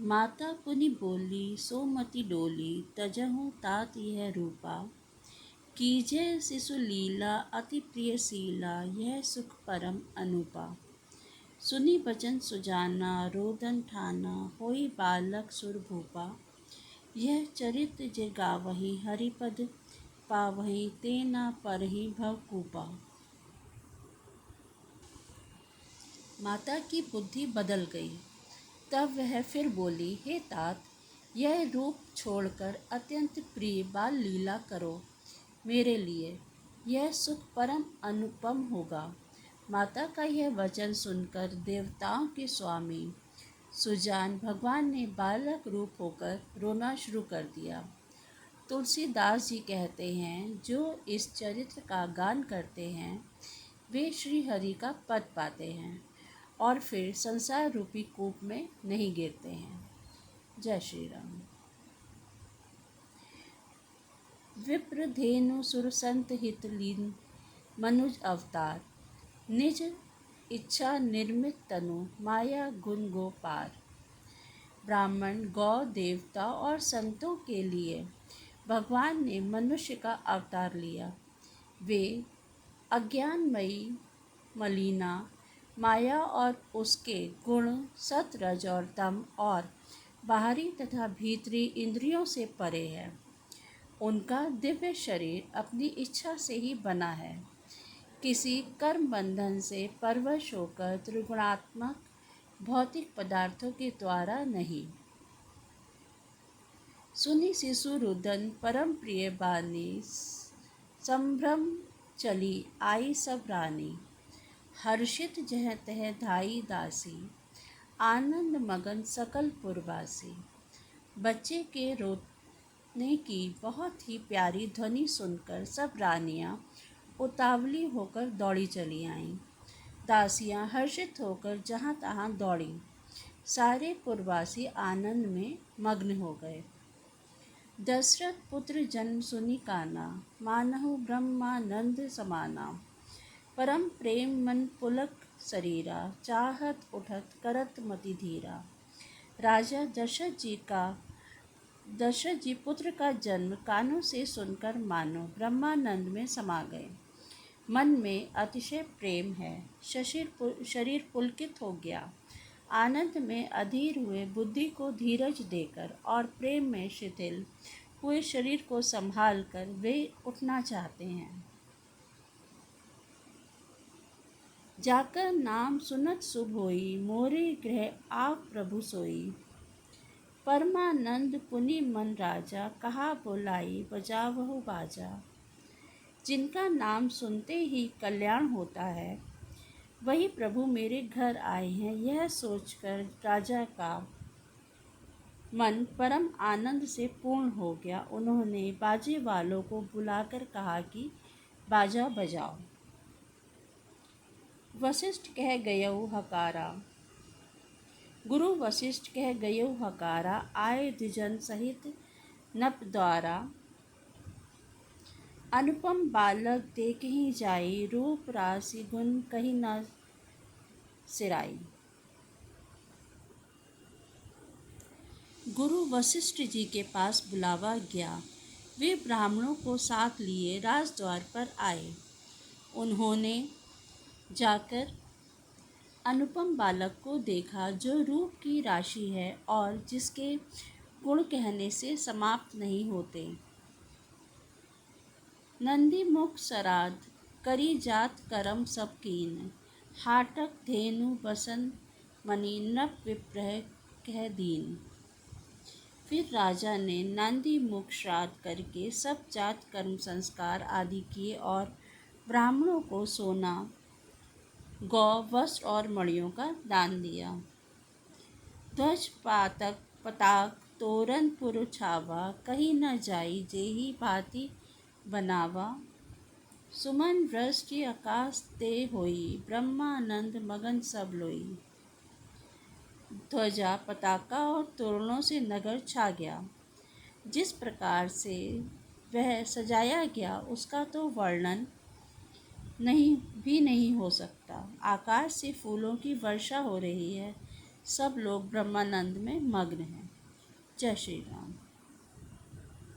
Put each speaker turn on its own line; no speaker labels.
माता पुनि बोली सोमति डोली, तजहु तात यह रूपा। कीजे शिशु लीला अति प्रियशीला, यह सुख परम अनुपा। सुनी बचन सुजाना रोदन ठाना, होई बालक सुर भूपा। यह चरित जे गावही हरिपद पावही, तेना परहि भवकूपा। माता की बुद्धि बदल गई। तब वह फिर बोली, हे तात, यह रूप छोड़कर अत्यंत प्रिय बाल लीला करो मेरे लिए, यह सुख परम अनुपम होगा। माता का यह वचन सुनकर देवताओं के स्वामी सुजान भगवान ने बालक रूप होकर रोना शुरू कर दिया। तुलसीदास जी कहते हैं, जो इस चरित्र का गान करते हैं वे श्री हरि का पद पाते हैं और फिर संसार रूपी कूप में नहीं गिरते हैं। जय श्री राम। विप्रधेनु सुर संत हित लीन, मनुज अवतार। निज इच्छा निर्मित तनु, माया गुण गोपार। ब्राह्मण, गौ, देवता और संतों के लिए भगवान ने मनुष्य का अवतार लिया। वे अज्ञानमयी मलिना माया और उसके गुण सत रज और तम और बाहरी तथा भीतरी इंद्रियों से परे है। उनका दिव्य शरीर अपनी इच्छा से ही बना है, किसी कर्म बंधन से परवश होकर त्रिगुणात्मक भौतिक पदार्थों के द्वारा नहीं। सुनी शिशु रुदन परम प्रिय बानी, संभ्रम चली आई सब रानी। हर्षित जह तह धाई दासी, आनंद मगन सकल पुरवासी। बच्चे के रोने की बहुत ही प्यारी ध्वनि सुनकर सब रानियां उतावली होकर दौड़ी चली आईं। दासियां हर्षित होकर जहाँ तहाँ दौड़ी। सारे पुरवासी आनंद में मग्न हो गए। दशरथ पुत्र जन्म सुनि काना, मानहु ब्रह्मानंद समाना। परम प्रेम मन पुलक शरीरा, चाहत उठत करत मति धीरा। राजा दशरथ जी पुत्र का जन्म कानों से सुनकर मानो ब्रह्मानंद में समा गए। मन में अतिशय प्रेम है, शरीर पुलकित हो गया। आनंद में अधीर हुए बुद्धि को धीरज देकर और प्रेम में शिथिल हुए शरीर को संभाल कर वे उठना चाहते हैं। जाकर नाम सुनत शुभ होई, मोरे गृह आव प्रभु सोई। परमानंद पुनि मन राजा, कहा बोलाई बजावहु बाजा। जिनका नाम सुनते ही कल्याण होता है, वही प्रभु मेरे घर आए हैं, यह सोचकर राजा का मन परम आनंद से पूर्ण हो गया। उन्होंने बाजे वालों को बुलाकर कहा कि बाजा बजाओ। वशिष्ठ कह गयौ हकारा, गुरु वशिष्ठ कह गयौ हकारा। आए द्विजन सहित नप द्वारा, अनुपम बालक देखहि जाई। रूप राशि गुण कहीं न सिराई। गुरु वशिष्ठ जी के पास बुलावा गया। वे ब्राह्मणों को साथ लिए राजद्वार पर आए। उन्होंने जाकर अनुपम बालक को देखा, जो रूप की राशि है और जिसके गुण कहने से समाप्त नहीं होते। नंदी मुख सराद, करी जात करम सब कीन। हाटक धेनु बसन मणि, नप विप्रह कह दीन। फिर राजा ने नंदी मुख श्राद्ध करके सब जात कर्म संस्कार आदि किए और ब्राह्मणों को सोना, गौ, वस्त्र और मणियों का दान दिया। ध्वज पातक पताक तोरण पुर छावा, कहीं न जाई जेहि भांति बनावा। सुमन वृष्टि आकाश ते होई, ब्रह्मानंद मगन सब लोई। ध्वजा, पताका और तोरणों से नगर छा गया। जिस प्रकार से वह सजाया गया उसका तो वर्णन नहीं हो सकता। आकाश से फूलों की वर्षा हो रही है, सब लोग ब्रह्मानंद में मग्न हैं। जय श्री राम।